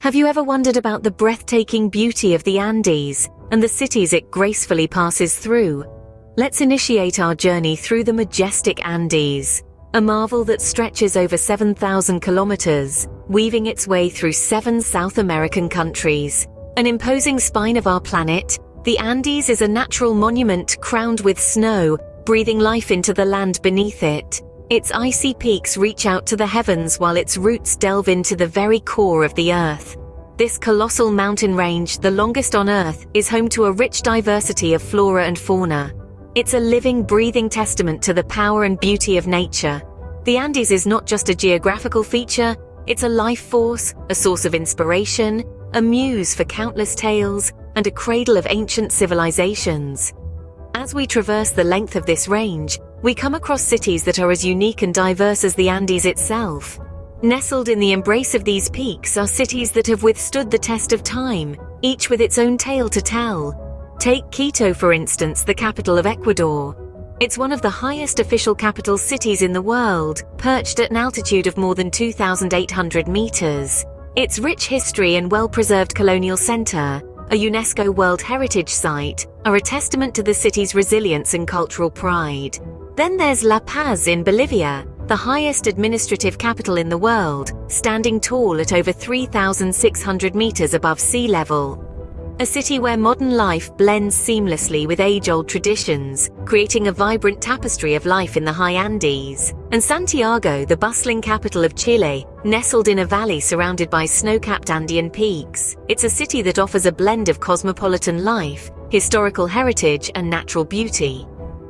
Have you ever wondered about the breathtaking beauty of the Andes and the cities it gracefully passes through? Let's initiate our journey through the majestic Andes, a marvel that stretches over 7,000 kilometers, weaving its way through 7 South American countries. An imposing spine of our planet, the Andes is a natural monument crowned with snow, breathing life into the land beneath it. Its icy peaks reach out to the heavens while its roots delve into the very core of the Earth. This colossal mountain range, the longest on Earth, is home to a rich diversity of flora and fauna. It's a living, breathing testament to the power and beauty of nature. The Andes is not just a geographical feature, it's a life force, a source of inspiration, a muse for countless tales, and a cradle of ancient civilizations. As we traverse the length of this range, we come across cities that are as unique and diverse as the Andes itself. Nestled in the embrace of these peaks are cities that have withstood the test of time, each with its own tale to tell. Take Quito, for instance, the capital of Ecuador. It's one of the highest official capital cities in the world, perched at an altitude of more than 2,800 meters. Its rich history and well-preserved colonial center, a UNESCO World Heritage Site, are a testament to the city's resilience and cultural pride. Then there's La Paz in Bolivia, the highest administrative capital in the world, standing tall at over 3,600 meters above sea level. A city where modern life blends seamlessly with age-old traditions, creating a vibrant tapestry of life in the high Andes. And Santiago, the bustling capital of Chile, nestled in a valley surrounded by snow-capped Andean peaks. It's a city that offers a blend of cosmopolitan life, historical heritage, and natural beauty.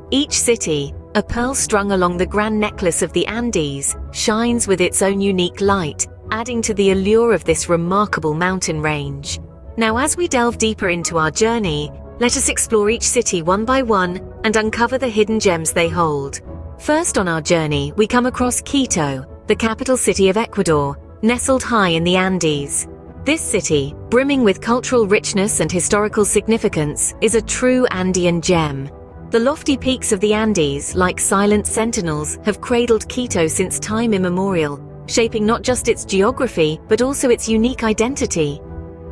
Each city, a pearl strung along the grand necklace of the Andes, shines with its own unique light, adding to the allure of this remarkable mountain range. Now, as we delve deeper into our journey, let us explore each city one by one and uncover the hidden gems they hold. First on our journey, we come across Quito, the capital city of Ecuador, nestled high in the Andes. This city, brimming with cultural richness and historical significance, is a true Andean gem. The lofty peaks of the Andes, like silent sentinels, have cradled Quito since time immemorial, shaping not just its geography, but also its unique identity.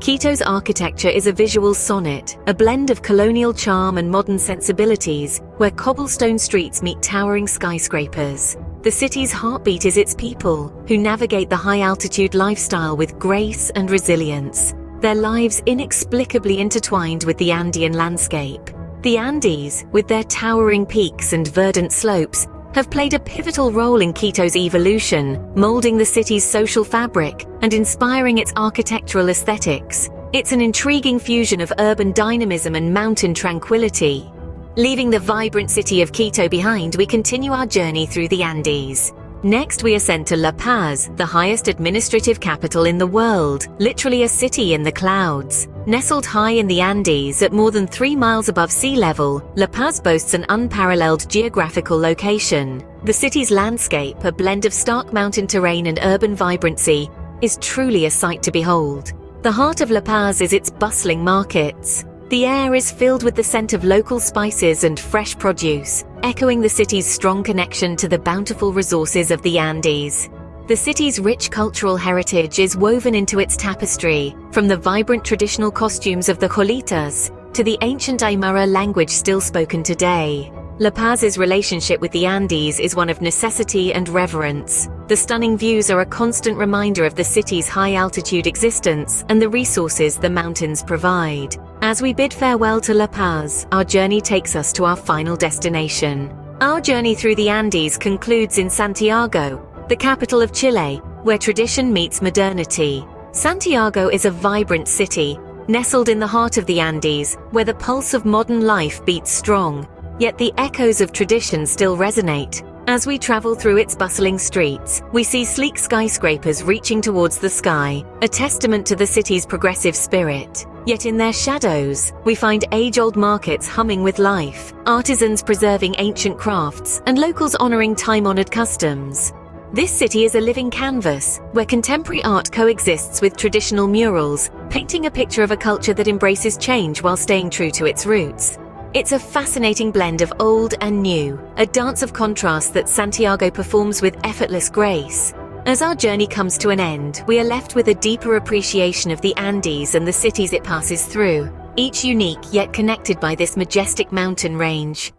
Quito's architecture is a visual sonnet, a blend of colonial charm and modern sensibilities, where cobblestone streets meet towering skyscrapers. The city's heartbeat is its people, who navigate the high-altitude lifestyle with grace and resilience, their lives inexplicably intertwined with the Andean landscape. The Andes, with their towering peaks and verdant slopes, have played a pivotal role in Quito's evolution, molding the city's social fabric and inspiring its architectural aesthetics. It's an intriguing fusion of urban dynamism and mountain tranquility. Leaving the vibrant city of Quito behind, we continue our journey through the Andes. Next, we ascend to La Paz, the highest administrative capital in the world, literally a city in the clouds. Nestled high in the Andes at more than 3 miles above sea level, La Paz boasts an unparalleled geographical location. The city's landscape, a blend of stark mountain terrain and urban vibrancy, is truly a sight to behold. The heart of La Paz is its bustling markets. The air is filled with the scent of local spices and fresh produce, echoing the city's strong connection to the bountiful resources of the Andes. The city's rich cultural heritage is woven into its tapestry, from the vibrant traditional costumes of the Jolitas to the ancient Aymara language still spoken today. La Paz's relationship with the Andes is one of necessity and reverence. The stunning views are a constant reminder of the city's high-altitude existence and the resources the mountains provide. As we bid farewell to La Paz, our journey takes us to our final destination. Our journey through the Andes concludes in Santiago, the capital of Chile, where tradition meets modernity. Santiago is a vibrant city, nestled in the heart of the Andes, where the pulse of modern life beats strong. Yet the echoes of tradition still resonate. As we travel through its bustling streets, we see sleek skyscrapers reaching towards the sky, a testament to the city's progressive spirit. Yet in their shadows, we find age-old markets humming with life, artisans preserving ancient crafts, and locals honoring time-honored customs. This city is a living canvas, where contemporary art coexists with traditional murals, painting a picture of a culture that embraces change while staying true to its roots. It's a fascinating blend of old and new, a dance of contrast that Santiago performs with effortless grace. As our journey comes to an end, we are left with a deeper appreciation of the Andes and the cities it passes through, each unique yet connected by this majestic mountain range.